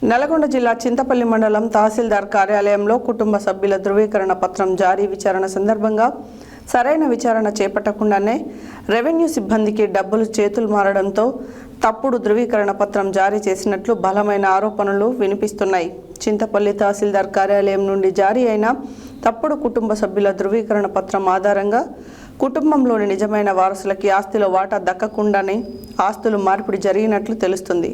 నల్గొండ జిల్లా చింతపల్లి మండలం తహసీల్దార్ కార్యాలయంలో కుటుంబ సభ్యుల ధృవీకరణ పత్రం జారీ విచారణ సందర్భంగా సరైన విచారణ చేపట్టకుండానే రెవెన్యూ సిబ్బందికి డబ్బులు చేతులు మారడంతో తప్పుడు ధృవీకరణ పత్రం జారీ చేసినట్లు బలమైన ఆరోపణలు వినిపిస్తున్నాయి. చింతపల్లి తహసీల్దార్ కార్యాలయం నుండి జారీ అయిన తప్పుడు కుటుంబ సభ్యుల ధృవీకరణ పత్రం ఆధారంగా కుటుంబంలోని నిజమైన వారసులకి ఆస్తిలో వాటా దక్కకుండానే ఆస్తులు మార్పిడి జరిగినట్లు తెలుస్తుంది.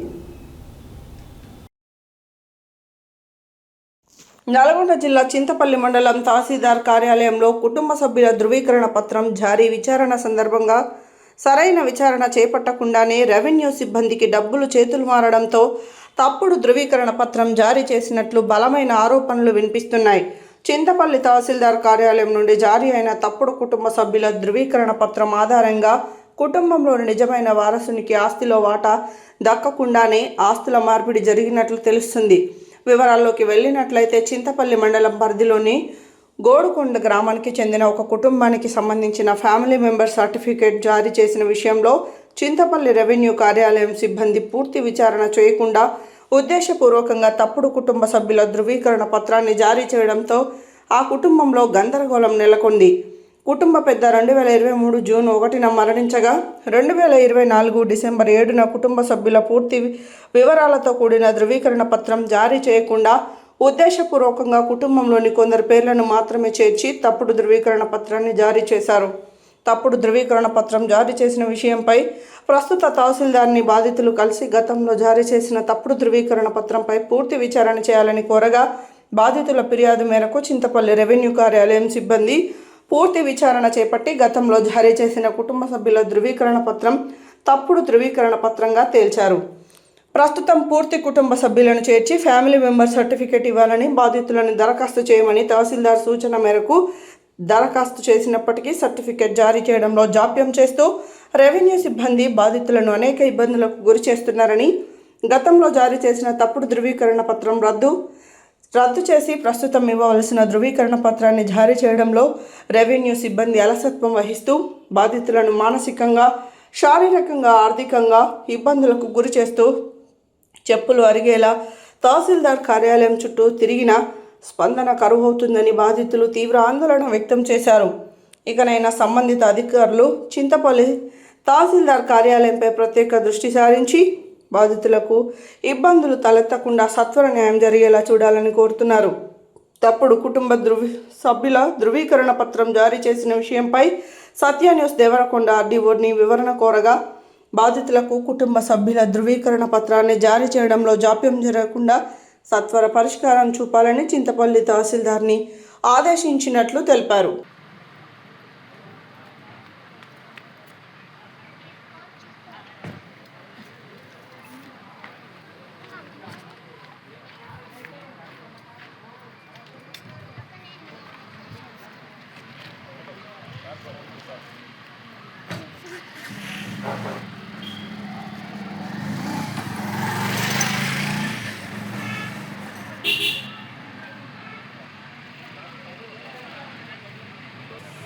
నల్గొండ జిల్లా చింతపల్లి మండలం తహసీల్దార్ కార్యాలయంలో కుటుంబ సభ్యుల ధృవీకరణ పత్రం జారీ విచారణ సందర్భంగా సరైన విచారణ చేపట్టకుండానే రెవెన్యూ సిబ్బందికి డబ్బులు చేతులు మారడంతో తప్పుడు ధృవీకరణ పత్రం జారీ చేసినట్లు బలమైన ఆరోపణలు వినిపిస్తున్నాయి. చింతపల్లి తహసీల్దార్ కార్యాలయం నుండి జారీ అయిన తప్పుడు కుటుంబ సభ్యుల ధృవీకరణ పత్రం ఆధారంగా కుటుంబంలోని నిజమైన వారసునికి ఆస్తిలో వాటా దక్కకుండానే ఆస్తుల మార్పిడి జరిగినట్లు తెలుస్తుంది. వివరాల్లోకి వెళ్ళినట్లయితే చింతపల్లి మండలం పరిధిలోని గోడుకొండ గ్రామానికి చెందిన ఒక కుటుంబానికి సంబంధించిన ఫ్యామిలీ మెంబర్ సర్టిఫికేట్ జారీ చేసిన విషయంలో చింతపల్లి రెవెన్యూ కార్యాలయం సిబ్బంది పూర్తి విచారణ చేయకుండా ఉద్దేశపూర్వకంగా తప్పుడు కుటుంబ సభ్యుల ధృవీకరణ పత్రాన్ని జారీ చేయడంతో ఆ కుటుంబంలో గందరగోళం నెలకొంది. కుటుంబ పెద్ద 2023 జూన్ 1న మరణించగా 2024 డిసెంబర్ 7న కుటుంబ సభ్యుల పూర్తి వివరాలతో కూడిన ధృవీకరణ పత్రం జారీ చేయకుండా ఉద్దేశపూర్వకంగా కుటుంబంలోని కొందరు పేర్లను మాత్రమే చేర్చి తప్పుడు ధృవీకరణ పత్రాన్ని జారీ చేశారు. తప్పుడు ధృవీకరణ పత్రం జారీ చేసిన విషయంపై ప్రస్తుత తహసీల్దార్ని బాధితులు కలిసి గతంలో జారీ చేసిన తప్పుడు ధృవీకరణ పత్రంపై పూర్తి విచారణ చేయాలని కోరగా బాధితుల ఫిర్యాదు మేరకు చింతపల్లి రెవెన్యూ కార్యాలయం సిబ్బంది పూర్తి విచారణ చేపట్టి గతంలో జారీ చేసిన కుటుంబ సభ్యుల ధృవీకరణ పత్రం తప్పుడు ధృవీకరణ పత్రంగా తేల్చారు. ప్రస్తుతం పూర్తి కుటుంబ సభ్యులను చేర్చి ఫ్యామిలీ మెంబర్ సర్టిఫికేట్ ఇవ్వాలని బాధితులను దరఖాస్తు చేయమని తహసీల్దార్ సూచన మేరకు దరఖాస్తు చేసినప్పటికీ సర్టిఫికేట్ జారీ చేయడంలో జాప్యం చేస్తూ రెవెన్యూ సిబ్బంది బాధితులను అనేక ఇబ్బందులకు గురి చేస్తున్నారని, గతంలో జారీ చేసిన తప్పుడు ధృవీకరణ పత్రం రద్దు చేసి ప్రస్తుతం ఇవ్వవలసిన ధృవీకరణ పత్రాన్ని జారీ చేయడంలో రెవెన్యూ సిబ్బంది అలసత్వం వహిస్తూ బాధితులను మానసికంగా, శారీరకంగా, ఆర్థికంగా ఇబ్బందులకు గురి చేస్తూ చెప్పులు అరిగేలా తహసీల్దార్ కార్యాలయం చుట్టూ తిరిగిన స్పందన కరువవుతుందని బాధితులు తీవ్ర ఆందోళన వ్యక్తం చేశారు. ఇకనైనా సంబంధిత అధికారులు చింతపల్లి తహసీల్దార్ కార్యాలయంపై ప్రత్యేక దృష్టి సారించి బాధితులకు ఇబ్బందులు తలెత్తకుండా సత్వర న్యాయం జరిగేలా చూడాలని కోరుతున్నారు. తప్పుడు కుటుంబ సభ్యుల ధృవీకరణ పత్రం జారీ చేసిన విషయంపై సత్య న్యూస్ దేవరకొండ ఆర్డీఓని వివరణ కోరగా బాధితులకు కుటుంబ సభ్యుల ధృవీకరణ పత్రాన్ని జారీ చేయడంలో జాప్యం జరగకుండా సత్వర పరిష్కారం చూపాలని చింతపల్లి తహసీల్దార్ని ఆదేశించినట్లు తెలిపారు.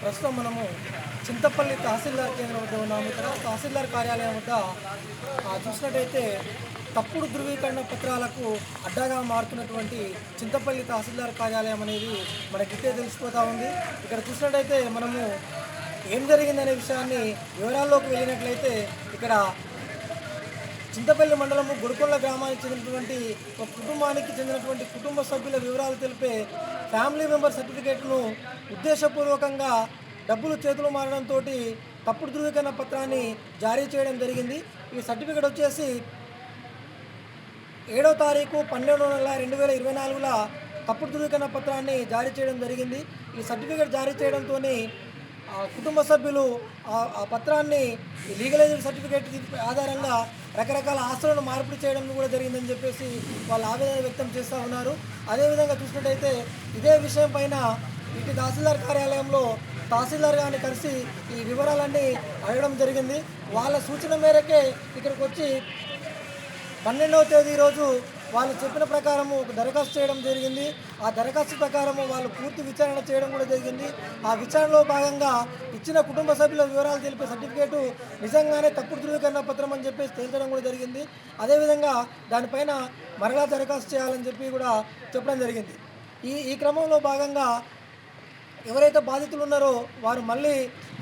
ప్రస్తుతం మనము చింతపల్లి తహసీల్దార్ కేంద్రం వద్ద ఉన్నాము. ఇక్కడ తహసీల్దార్ కార్యాలయం వద్ద చూసినట్టయితే తప్పుడు ధృవీకరణ పత్రాలకు అడ్డాగా మారుతున్నటువంటి చింతపల్లి తహసీల్దార్ కార్యాలయం అనేది మనకిట్టే తెలిసిపోతూ ఉంది. ఇక్కడ చూసినట్టయితే మనము ఏం జరిగిందనే విషయాన్ని వివరాల్లోకి వెళ్ళినట్లయితే ఇక్కడ చింతపల్లి మండలము గుడికొండ గ్రామానికి చెందినటువంటి ఒక కుటుంబానికి చెందినటువంటి కుటుంబ సభ్యుల వివరాలు తెలిపే ఫ్యామిలీ మెంబర్ సర్టిఫికేట్ను ఉద్దేశపూర్వకంగా డబ్బులు చేతులు మారడంతో తప్పుడు ధృవీకరణ పత్రాన్ని జారీ చేయడం జరిగింది. ఈ సర్టిఫికేట్ వచ్చేసి 7వ తారీఖు 12వ నెల 2024 తప్పుడు ధృవీకరణ పత్రాన్ని జారీ చేయడం జరిగింది. ఈ సర్టిఫికేట్ జారీ చేయడంతో కుటుంబ సభ్యులు ఆ పత్రాన్ని లీగలైజ్డ్ సర్టిఫికేట్ ఆధారంగా రకరకాల ఆస్తులను మార్పిడి చేయడం కూడా జరిగిందని చెప్పేసి వాళ్ళు ఆవేదన వ్యక్తం చేస్తూ ఉన్నారు. అదేవిధంగా చూసినట్టయితే ఇదే విషయం పైన ఇటు తహసీల్దార్ కార్యాలయంలో తహసీల్దార్ గారిని కలిసి ఈ వివరాలన్నీ అడగడం జరిగింది. వాళ్ళ సూచన మేరకే ఇక్కడికి వచ్చి 12వ తేదీ రోజు వాళ్ళు చెప్పిన ప్రకారము ఒక దరఖాస్తు చేయడం జరిగింది. ఆ దరఖాస్తు ప్రకారం వాళ్ళు పూర్తి విచారణ చేయడం కూడా జరిగింది. ఆ విచారణలో భాగంగా ఇచ్చిన కుటుంబ సభ్యుల వివరాలు తెలిపే సర్టిఫికేటు నిజంగానే తప్పుడు ధృవీకరణ పత్రం అని చెప్పేసి తేల్చడం కూడా జరిగింది. అదేవిధంగా దానిపైన మరలా దరఖాస్తు చేయాలని చెప్పి కూడా చెప్పడం జరిగింది. ఈ క్రమంలో భాగంగా ఎవరైతే బాధితులు ఉన్నారో వారు మళ్ళీ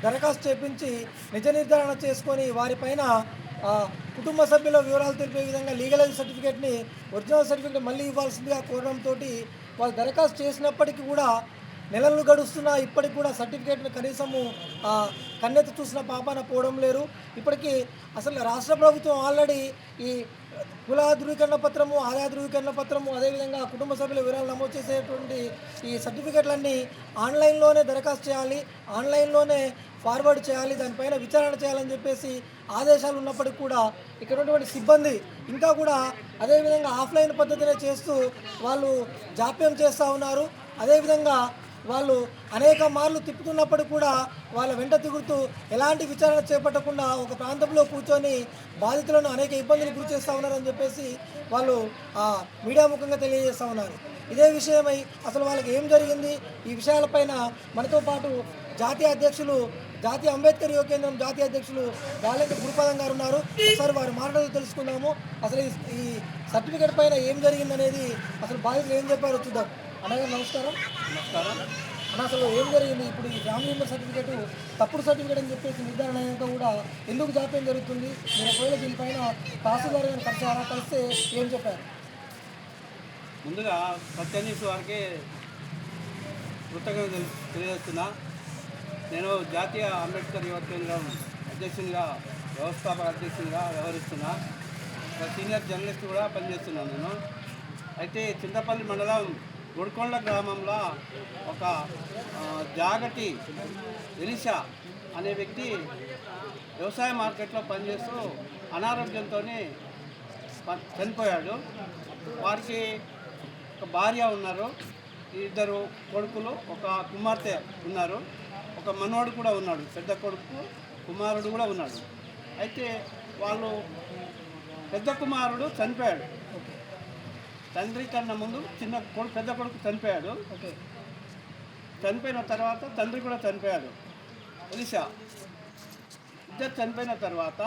దరఖాస్తు చేపించి నిజ నిర్ధారణ చేసుకొని వారిపైన కుటుంబ సభ్యుల వివరాలు తెలిపే విధంగా లీగలైజ్ సర్టిఫికేట్ని ఒరిజినల్ సర్టిఫికేట్ మళ్ళీ ఇవ్వాల్సిందిగా కోరడంతో వాళ్ళు దరఖాస్తు చేసినప్పటికీ కూడా నెలలు గడుస్తున్నా ఇప్పటికి కూడా సర్టిఫికేట్ను కనీసము కన్నెత్తి చూసిన పాపాన పోవడం లేరు. ఇప్పటికీ అసలు రాష్ట్ర ప్రభుత్వం ఆల్రెడీ ఈ కుల ధృవీకరణ పత్రము, ఆదాయ ధృవీకరణ పత్రము, అదేవిధంగా కుటుంబ సభ్యుల వివరాలు నమోదు చేసేటువంటి ఈ సర్టిఫికేట్లన్నీ ఆన్లైన్లోనే దరఖాస్తు చేయాలి, ఆన్లైన్లోనే ఫార్వర్డ్ చేయాలి, దానిపైన విచారణ చేయాలని చెప్పేసి ఆదేశాలు ఉన్నప్పటికీ కూడా ఇక్కడ ఉన్నటువంటి సిబ్బంది ఇంకా కూడా అదేవిధంగా ఆఫ్లైన్ పద్ధతినే చేస్తూ వాళ్ళు జాప్యం చేస్తూ ఉన్నారు. అదేవిధంగా వాళ్ళు అనేక మార్లు తిప్పుతున్నప్పటికీ కూడా వాళ్ళ వెంట తిరుగుతూ ఎలాంటి విచారణ చేపట్టకుండా ఒక ప్రాంతంలో కూర్చొని బాధితులను అనేక ఇబ్బందులు గురి చేస్తూ ఉన్నారని చెప్పేసి వాళ్ళు మీడియా ముఖంగా తెలియజేస్తూ ఉన్నారు. ఇదే విషయమై అసలు వాళ్ళకి ఏం జరిగింది ఈ విషయాలపైన మనతో పాటు జాతీయ అంబేద్కర్ యువ కేంద్రం జాతీయ అధ్యక్షులు గాలెంక గురుపాదం గారు ఉన్నారు. ఒకసారి వారి మాటలు తెలుసుకుందాము. అసలు ఈ సర్టిఫికేట్ పైన ఏం జరిగిందనేది అసలు బాధితులు ఏం చెప్పారో చూద్దాం. అన్నగారు నమస్కారం. అన్న, అసలు ఏం జరిగింది? ఇప్పుడు ఈ ఫ్యామిలీ మెంబర్ సర్టిఫికేట్ తప్పుడు సర్టిఫికేట్ అని చెప్పేసి నిర్ధారణ అయ్యాక కూడా ఎందుకు జాప్యం జరుగుతుంది? మీరు ఒకవేళ దీనిపైన తహసీల్దార్ గారిని కలిసారా? కలిస్తే ఏం చెప్పారు? ముందుగా సత్యనీష్ వారికి కృతజ్ఞతలు తెలియజేస్తున్నా. నేను జాతీయ అంబేద్కర్ యువ కేంద్రం అధ్యక్షునిగా, వ్యవస్థాపక అధ్యక్షునిగా వ్యవహరిస్తున్నా. సీనియర్ జర్నలిస్ట్ కూడా పనిచేస్తున్నాను నేను. అయితే చింతపల్లి మండలం గుడికొండ గ్రామంలో ఒక జాగటి ఎలిషా అనే వ్యక్తి వ్యవసాయ మార్కెట్లో పనిచేస్తూ అనారోగ్యంతో చనిపోయాడు. వారికి ఒక భార్య ఉన్నారు, ఇద్దరు కొడుకులు, ఒక కుమార్తె ఉన్నారు, ఒక మనవడు కూడా ఉన్నాడు, పెద్ద కొడుకు కుమారుడు కూడా ఉన్నాడు. అయితే వాళ్ళు పెద్ద కుమారుడు చనిపోయాడు. తండ్రి కన్నా ముందు పెద్ద కొడుకు చనిపోయాడు. చనిపోయిన తర్వాత తండ్రి కూడా చనిపోయాడు. ఎలిషా ఇద్దరు చనిపోయిన తర్వాత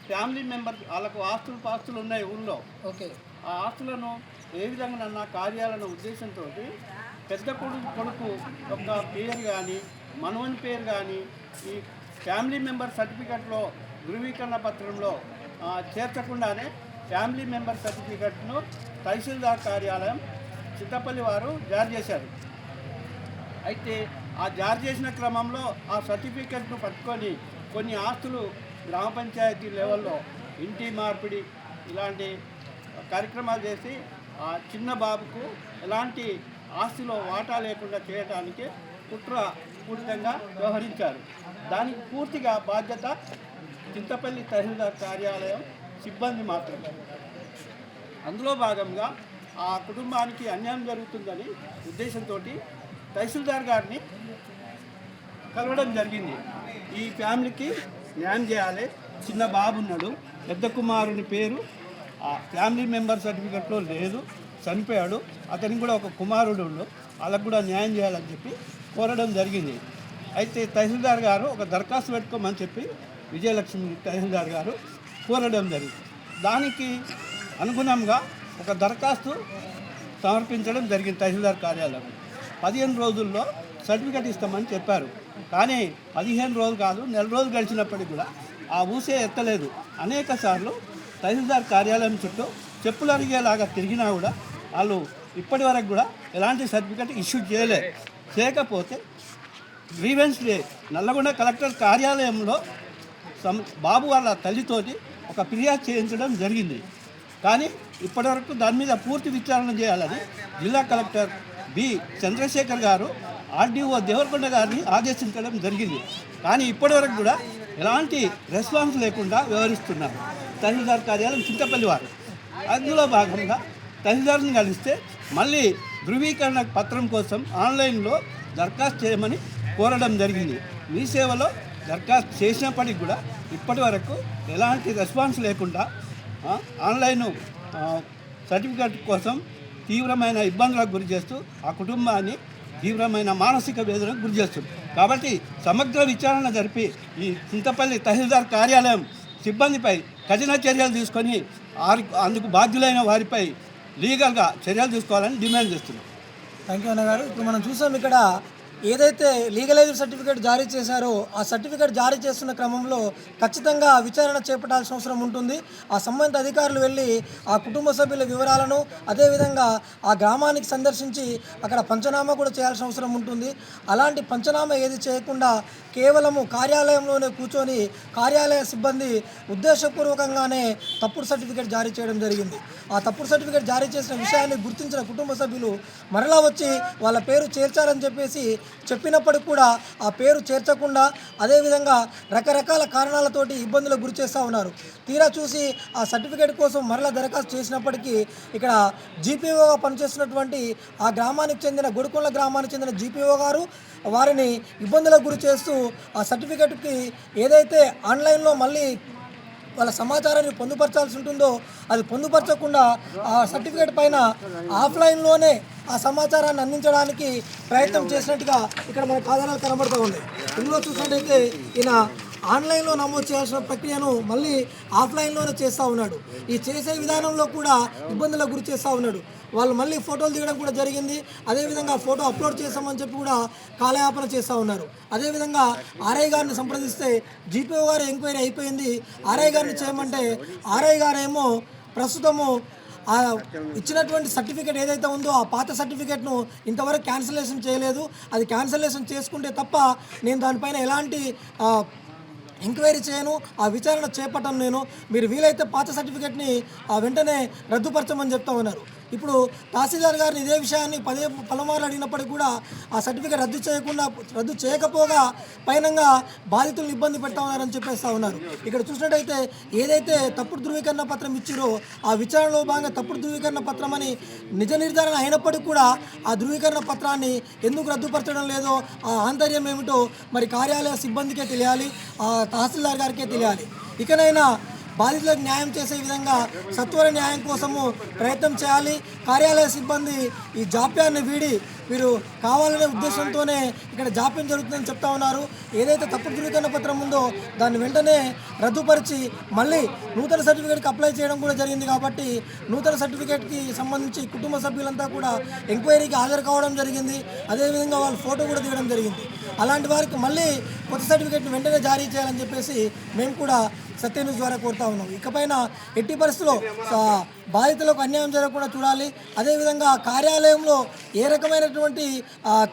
ఫ్యామిలీ మెంబర్ వాళ్ళకు ఆస్తులు ఉన్నాయి ఊళ్ళో. ఆ ఆస్తులను ఏ విధంగా కార్యాలన్న ఉద్దేశంతో పెద్ద కొడుకు యొక్క పేరు కానీ మనవని పేరు కానీ ఈ ఫ్యామిలీ మెంబర్ సర్టిఫికెట్లో ధృవీకరణ పత్రంలో చేర్చకుండానే ఫ్యామిలీ మెంబర్ సర్టిఫికెట్ను తహసీల్దార్ కార్యాలయం చింతపల్లి వారు జారీ చేశారు. అయితే ఆ జారీ చేసిన క్రమంలో ఆ సర్టిఫికెట్ను పట్టుకొని కొన్ని ఆస్తులు గ్రామ పంచాయతీ లెవెల్లో ఇంటి మార్పిడి ఇలాంటి కార్యక్రమాలు చేసి ఆ చిన్న బాబుకు ఎలాంటి ఆస్తిలో వాటా లేకుండా చేయడానికి కుట్రపూరితంగా వ్యవహరించారు. దానికి పూర్తిగా బాధ్యత చింతపల్లి తహసీల్దార్ కార్యాలయం సిబ్బంది మాత్రమే. అందులో భాగంగా ఆ కుటుంబానికి అన్యాయం జరుగుతుందని ఉద్దేశంతో తహసీల్దార్ గారిని కలవడం జరిగింది. ఈ ఫ్యామిలీకి న్యాయం చేయాలి, చిన్న బాబు ఉన్నాడు, పెద్ద కుమారుని పేరు ఆ ఫ్యామిలీ మెంబర్ సర్టిఫికెట్లో లేదు, చనిపోయాడు, అతనికి కూడా ఒక కుమారుడు ఉండు, వాళ్ళకు కూడా న్యాయం చేయాలని చెప్పి కోరడం జరిగింది. అయితే తహసీల్దార్ గారు ఒక దరఖాస్తు పెట్టుకోమని చెప్పి విజయలక్ష్మి తహసీల్దార్ గారు కోరడం జరిగింది. దానికి అనుగుణంగా ఒక దరఖాస్తు సమర్పించడం జరిగింది తహసీల్దార్ కార్యాలయం. 15 రోజుల్లో సర్టిఫికెట్ ఇస్తామని చెప్పారు. కానీ 15 రోజులు కాదు, నెల రోజులు గడిచినప్పటికీ కూడా ఆ ఊసే ఎత్తలేదు. అనేక సార్లు తహసీల్దార్ కార్యాలయం చుట్టూ చెప్పులు అరిగేలాగా తిరిగినా కూడా వాళ్ళు ఇప్పటి వరకు కూడా ఎలాంటి సర్టిఫికెట్ ఇష్యూ చేయకపోతే గ్రీవెన్స్ డే నల్లగొండ కలెక్టర్ కార్యాలయంలో బాబు వాళ్ళ తల్లితోటి ఒక ఫిర్యాదు చేయించడం జరిగింది. కానీ ఇప్పటివరకు దాని మీద పూర్తి విచారణ చేయాలని జిల్లా కలెక్టర్ బి చంద్రశేఖర్ గారు ఆర్డీఓ దేవరకొండ గారిని ఆదేశించడం జరిగింది. కానీ ఇప్పటివరకు కూడా ఎలాంటి రెస్పాన్స్ లేకుండా వ్యవహరిస్తున్నారు తహసీల్దార్ కార్యాలయం చింతపల్లి వారు. అందులో భాగంగా తహసీల్దార్ని కలిస్తే మళ్ళీ ధృవీకరణ పత్రం కోసం ఆన్లైన్లో దరఖాస్తు చేయమని కోరడం జరిగింది. మీ సేవలో దరఖాస్తు చేసినప్పటికి కూడా ఇప్పటి వరకు ఎలాంటి రెస్పాన్స్ లేకుండా ఆన్లైన్ సర్టిఫికేట్ కోసం తీవ్రమైన ఇబ్బందులకు గురి చేస్తూ ఆ కుటుంబాన్ని తీవ్రమైన మానసిక వేదనకు గురి చేస్తుంది. కాబట్టి సమగ్ర విచారణ జరిపి ఈ చింతపల్లి తహసీల్దార్ కార్యాలయం సిబ్బందిపై కఠిన చర్యలు తీసుకొని అందుకు బాధ్యులైన వారిపై లీగల్గా చర్యలు తీసుకోవాలని డిమాండ్ చేస్తున్నాం. థ్యాంక్ యూ అన్నగారు. ఇప్పుడు మనం చూసాం ఇక్కడ ఏదైతే లీగలైజ్డ్ సర్టిఫికేట్ జారీ చేశారో ఆ సర్టిఫికేట్ జారీ చేస్తున్న క్రమంలో ఖచ్చితంగా విచారణ చేపట్టాల్సిన అవసరం ఉంటుంది. ఆ సంబంధిత అధికారులు వెళ్ళి ఆ కుటుంబ సభ్యుల వివరాలను అదేవిధంగా ఆ గ్రామానికి సందర్శించి అక్కడ పంచనామా కూడా చేయాల్సిన అవసరం ఉంటుంది. అలాంటి పంచనామా ఏది చేయకుండా కేవలము కార్యాలయంలోనే కూర్చొని కార్యాలయ సిబ్బంది ఉద్దేశపూర్వకంగానే తప్పుడు సర్టిఫికేట్ జారీ చేయడం జరిగింది. ఆ తప్పుడు సర్టిఫికేట్ జారీ చేసిన విషయాన్ని గుర్తించిన కుటుంబ సభ్యులు మరలా వచ్చి వాళ్ళ పేరు చేర్చారని చెప్పేసి చెప్పినప్పటికి కూడా ఆ పేరు చేర్చకుండా అదేవిధంగా రకరకాల కారణాలతోటి ఇబ్బందులకు గురి చేస్తూ ఉన్నారు. తీరా చూసి ఆ సర్టిఫికేట్ కోసం మరలా దరఖాస్తు చేసినప్పటికీ ఇక్కడ జీపీఓగా పనిచేస్తున్నటువంటి ఆ గ్రామానికి చెందిన గొడుకొండ గ్రామానికి చెందిన జీపీఓ గారు వారిని ఇబ్బందులకు గురి చేస్తూ ఆ సర్టిఫికేట్కి ఏదైతే ఆన్లైన్లో మళ్ళీ వాళ్ళ సమాచారాన్ని పొందుపరచాల్సి ఉంటుందో అది పొందుపరచకుండా ఆ సర్టిఫికేట్ పైన ఆఫ్లైన్లోనే ఆ సమాచారాన్ని అందించడానికి ప్రయత్నం చేసినట్టుగా ఇక్కడ మనకు ఆధారాలు కనబడుతూ ఉన్నాయి. ఇందులో చూసినట్టయితే ఈయన ఆన్లైన్లో నమోదు చేయాల్సిన ప్రక్రియను మళ్ళీ ఆఫ్లైన్లోనే చేస్తూ ఉన్నాడు. ఈ చేసే విధానంలో కూడా ఇబ్బందులకు గురి చేస్తూ ఉన్నాడు. వాళ్ళు మళ్ళీ ఫోటోలు దిగడం కూడా జరిగింది. అదేవిధంగా ఫోటో అప్లోడ్ చేస్తామని చెప్పి కూడా కాలయాపన చేస్తూ ఉన్నారు. అదేవిధంగా ఆర్ఐ గారిని సంప్రదిస్తే జీపీఓ గారు ఎంక్వైరీ అయిపోయింది, ఆర్ఐ గారిని చేయమంటే ఆర్ఐ గారేమో ప్రస్తుతము ఆ ఇచ్చినటువంటి సర్టిఫికేట్ ఏదైతే ఉందో ఆ పాత సర్టిఫికేట్ను ఇంతవరకు క్యాన్సిలేషన్ చేయలేదు. అది క్యాన్సిలేషన్ చేసుకుంటే తప్ప నేను దానిపైన ఎలాంటి ఎంక్వైరీ చేయను, ఆ విచారణ చేపట్టను నేను, మీరు వీలైతే పాత సర్టిఫికేట్ని వెంటనే రద్దుపరచమని చెప్తా ఉన్నారు. ఇప్పుడు తహసీల్దార్ గారిని ఇదే విషయాన్ని పలుమార్లు అడిగినప్పటికీ కూడా ఆ సర్టిఫికేట్ రద్దు చేయకపోగా పైనంగా బాధితులను ఇబ్బంది పెడతా ఉన్నారని చెప్పేస్తూ ఉన్నారు. ఇక్కడ చూసినట్టయితే ఏదైతే తప్పుడు ధృవీకరణ పత్రం ఇచ్చిరో ఆ విచారణలో భాగంగా తప్పుడు ధృవీకరణ పత్రం అని నిజ నిర్ధారణ అయినప్పటికీ కూడా ఆ ధృవీకరణ పత్రాన్ని ఎందుకు రద్దుపరచడం లేదో ఆ ఆంతర్యం ఏమిటో మరి కార్యాలయ సిబ్బందికే తెలియాలి, ఆ తహసీల్దార్ గారికే తెలియాలి. ఇకనైనా బాధితులకు న్యాయం చేసే విధంగా సత్వర న్యాయం కోసము ప్రయత్నం చేయాలి. కార్యాలయ సిబ్బంది ఈ జాప్యాన్ని వీడి వీరు కావాలనే ఉద్దేశంతోనే ఇక్కడ జాప్యం జరుగుతుందని చెప్తా ఉన్నారు. ఏదైతే తప్పుడు ధృవీకరణ పత్రం ఉందో దాన్ని వెంటనే రద్దుపరిచి మళ్ళీ నూతన సర్టిఫికేట్కి అప్లై చేయడం కూడా జరిగింది. కాబట్టి నూతన సర్టిఫికేట్కి సంబంధించి కుటుంబ సభ్యులంతా కూడా ఎంక్వైరీకి హాజరు కావడం జరిగింది. అదేవిధంగా వాళ్ళు ఫోటో కూడా దిగడం జరిగింది. అలాంటి వారికి మళ్ళీ కొత్త సర్టిఫికేట్ని వెంటనే జారీ చేయాలని చెప్పేసి మేము కూడా సత్య న్యూస్ ద్వారా కోరుతా ఉన్నాం. ఇకపైన ఎట్టి పరిస్థితుల్లో బాధితులకు అన్యాయం జరగకుండా చూడాలి. అదేవిధంగా కార్యాలయంలో ఏ రకమైనటువంటి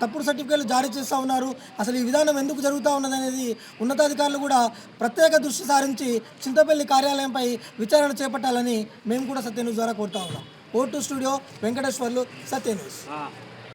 తప్పుడు సర్టిఫికేట్లు జారీ చేస్తూ ఉన్నారు, అసలు ఈ విధానం ఎందుకు జరుగుతూ ఉన్నది అనేది ఉన్నతాధికారులు కూడా ప్రత్యేక దృష్టి సారించి చింతపల్లి కార్యాలయంపై విచారణ చేపట్టాలని మేము కూడా సత్య న్యూస్ ద్వారా కోరుతా ఉన్నాం. ఓటు స్టూడియో వెంకటేశ్వర్లు, సత్య న్యూస్.